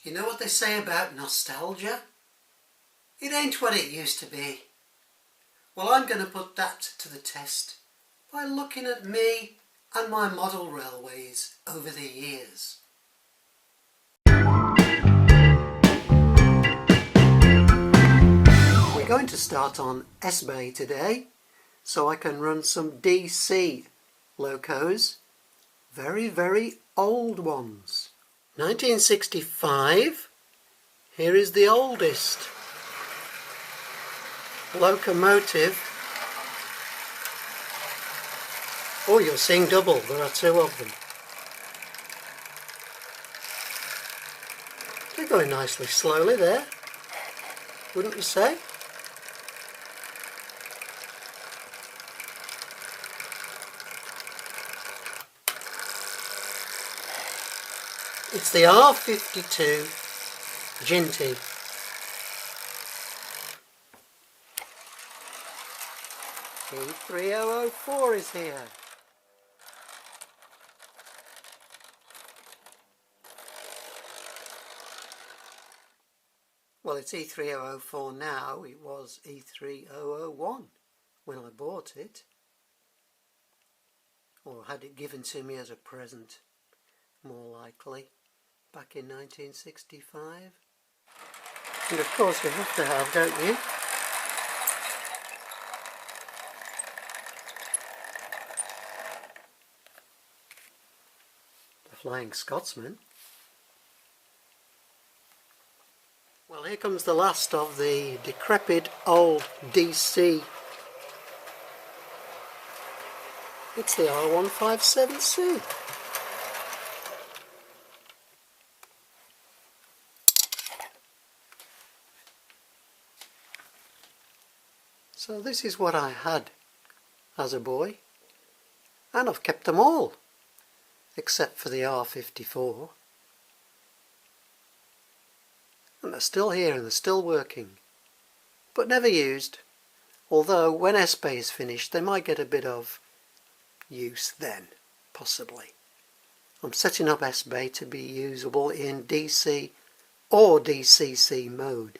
You know what they say about nostalgia? It ain't what it used to be. Well, I'm going to put that to the test by looking at me and my model railways over the years. We're going to start on S-Bay today, so I can run some DC locos, very, very old ones. 1965, here is the oldest locomotive. Oh, you're seeing double, there are two of them. They're going nicely slowly there, wouldn't you say? It's the R52 Ginty. E3004 is here. Well, it's E3004 now. It was E3001 when I bought it, or had it given to me as a present, more likely, back in 1965. And of course you have to have, don't you? The Flying Scotsman. Well, here comes the last of the decrepit old DC. It's the R157C. So this is what I had as a boy, and I've kept them all, except for the R54. And they're still here and they're still working, but never used, although when S-Bay is finished they might get a bit of use then, possibly. I'm setting up S-Bay to be usable in DC or DCC mode.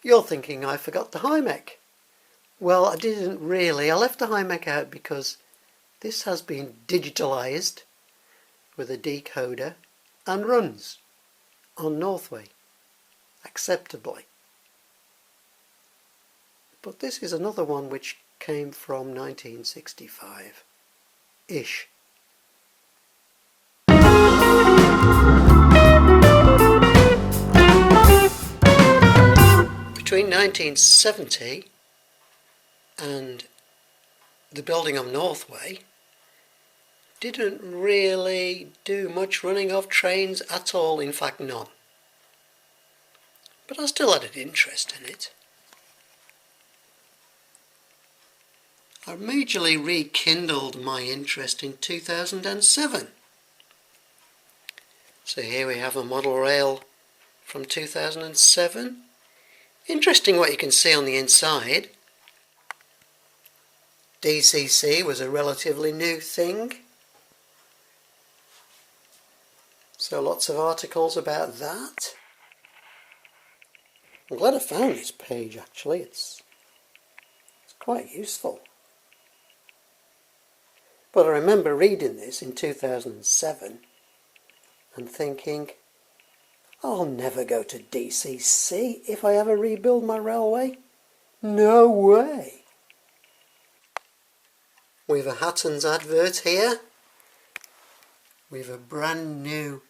You're thinking I forgot the HiMech. Well, I didn't really. I left the HiMech out because this has been digitalized with a decoder and runs on Northway acceptably. But this is another one which came from 1965-ish. Between 1970 and the building of Northway, didn't really do much running of trains at all, in fact none. But I still had an interest in it. I majorly rekindled my interest in 2007. So here we have a model rail from 2007. Interesting what you can see on the inside. DCC was a relatively new thing, so lots of articles about that. I'm glad I found this page actually, it's quite useful. But I remember reading this in 2007 and thinking, I'll never go to DCC if I ever rebuild my railway. No way. We've a Hatton's advert here. We've a brand new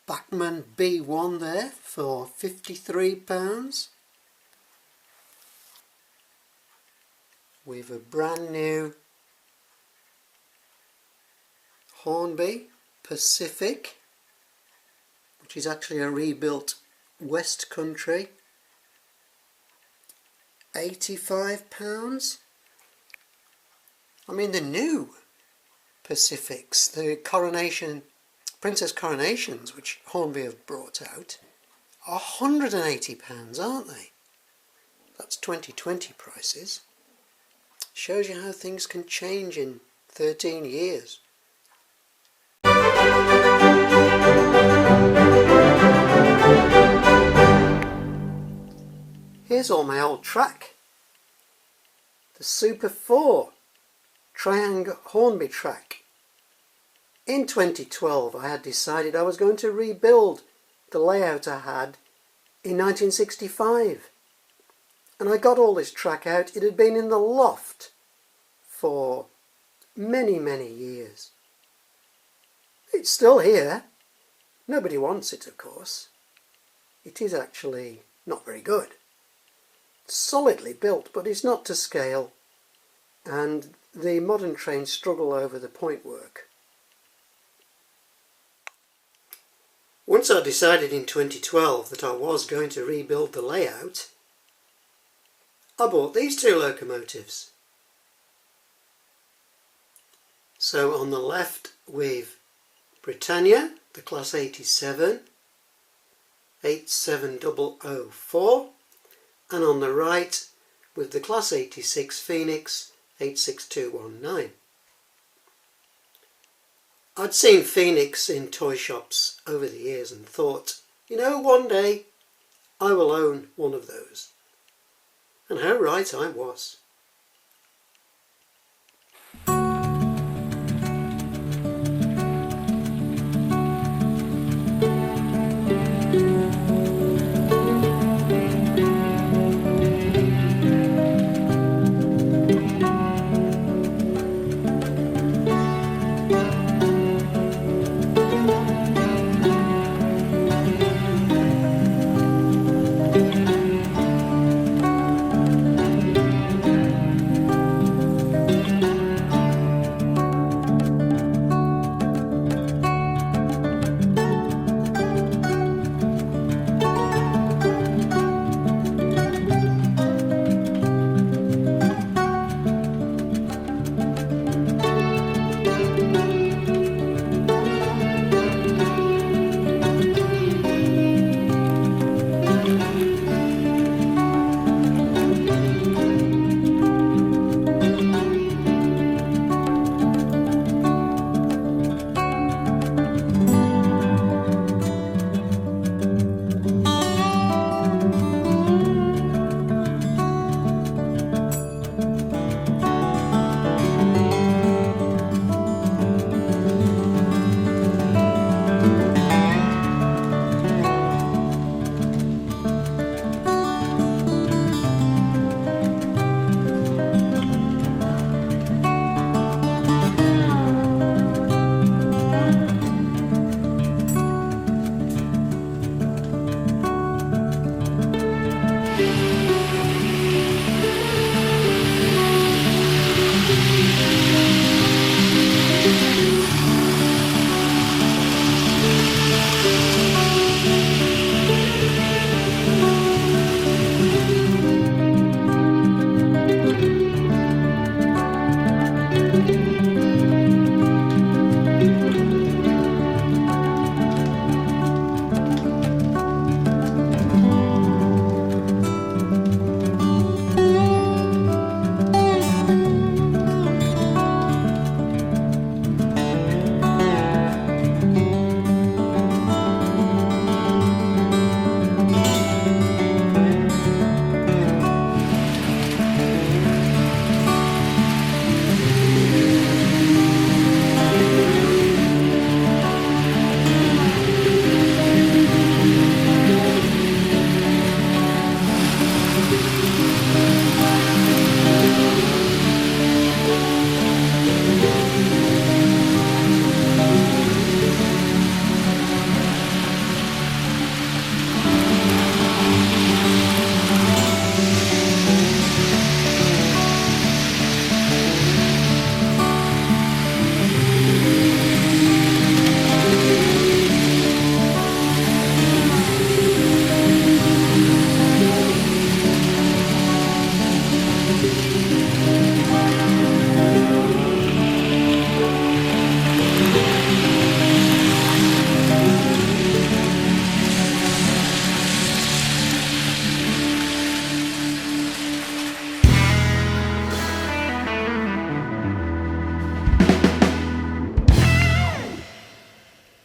Bachmann B1 there for £53. We've a brand new Hornby Pacific, which is actually a rebuilt West Country, £85. I mean the new Pacifics, the Princess Coronations, which Hornby have brought out, are £180, aren't they? That's 2020 prices. Shows you how things can change in 13 years. here's all my old track. The Super 4 Triangle Hornby track. In 2012 I had decided I was going to rebuild the layout I had in 1965. And I got all this track out. It had been in the loft for many, many years. It's still here. Nobody wants it, of course. It is actually not very good. Solidly built, but it's not to scale. And the modern trains struggle over the point work. Once I decided in 2012 that I was going to rebuild the layout, I bought these two locomotives. So on the left we've Britannia, the Class 87, 87004, and on the right with the Class 86 Phoenix 86219. I'd seen Phoenix in toy shops over the years and thought, you know, one day I will own one of those. And how right I was.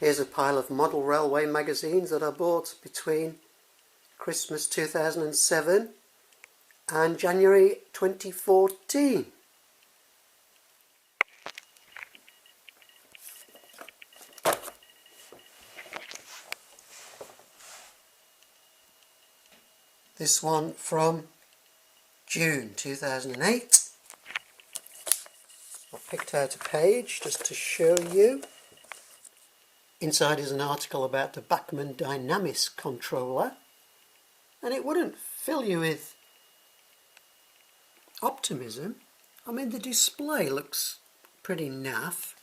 Here's a pile of model railway magazines that I bought between Christmas 2007 and January 2014. This one from June 2008. I picked out a page just to show you. Inside is an article about the Bachmann Dynamis controller, and it wouldn't fill you with optimism. I mean, the display looks pretty naff.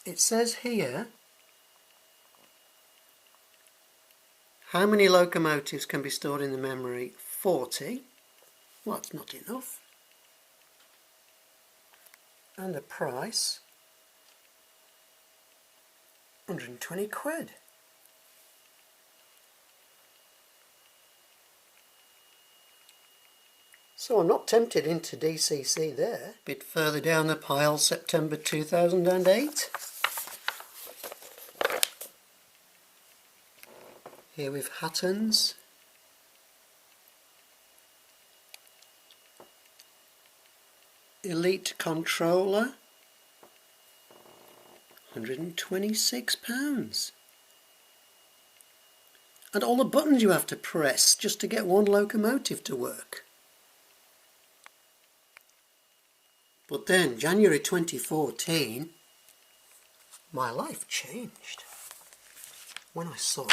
It says here, how many locomotives can be stored in the memory? 40. Well, it's not enough. And the price, 120 quid. So I'm not tempted into DCC there. A bit further down the pile, September 2008. Here we've Hatton's. Elite controller. £126. And all the buttons you have to press just to get one locomotive to work. But then, January 2014, my life changed when I saw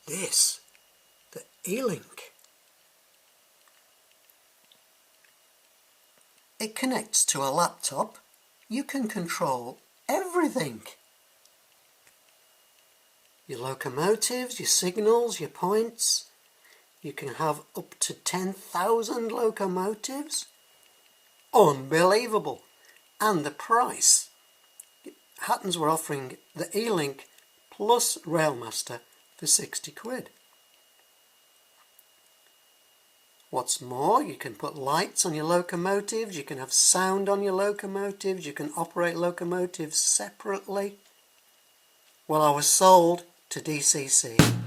this, the E-Link. It connects to a laptop. You can control everything. Your locomotives, your signals, your points. You can have up to 10,000 locomotives. Unbelievable. And the price. Hattons were offering the E-Link plus Railmaster for 60 quid. What's more, you can put lights on your locomotives, you can have sound on your locomotives, you can operate locomotives separately. Well, I was sold to DCC.